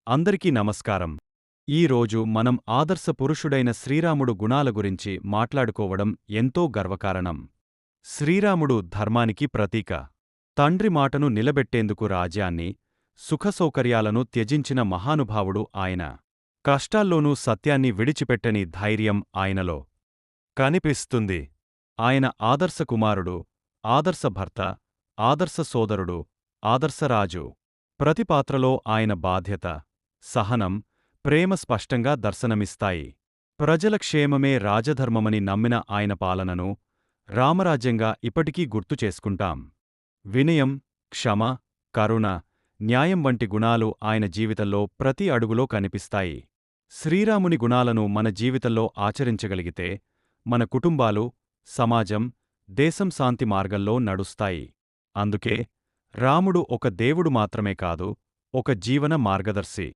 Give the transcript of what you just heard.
అందరికీ నమస్కారం. ఈ రోజు మనం ఆదర్శ పురుషుడైన శ్రీరాముడు గుణాల గురించి మాట్లాడుకోవడం ఎంతో గర్వకారణం. శ్రీరాముడు ధర్మానికి ప్రతీక. తండ్రి మాటను నిలబెట్టేందుకు రాజ్యాన్ని, సుఖసౌకర్యాలను త్యజించిన మహానుభావుడు ఆయన. కష్టాల్లోనూ సత్యాన్ని విడిచిపెట్టని ధైర్యం ఆయనలో కనిపిస్తుంది. ఆయన ఆదర్శ కుమారుడు, ఆదర్శ భర్త, ఆదర్శ సోదరుడు, ఆదర్శరాజు. ప్రతి పాత్రలో ఆయన బాధ్యత, సహనం, ప్రేమ స్పష్టంగా దర్శనమిస్తాయి. ప్రజల క్షేమమే రాజధర్మమని నమ్మిన ఆయన పాలనను రామరాజ్యంగా ఇప్పటికీ గుర్తు చేసుకుంటాం. వినయం, క్షమ, కరుణ, న్యాయం వంటి గుణాలు ఆయన జీవితంలో ప్రతి అడుగులో కనిపిస్తాయి. శ్రీరాముని గుణాలను మన జీవితంలో ఆచరించగలిగితే మన కుటుంబాలు, సమాజం, దేశం శాంతి మార్గంలో నడుస్తాయి. అందుకే రాముడు ఒక దేవుడు మాత్రమే కాదు, ఒక జీవన మార్గదర్శి.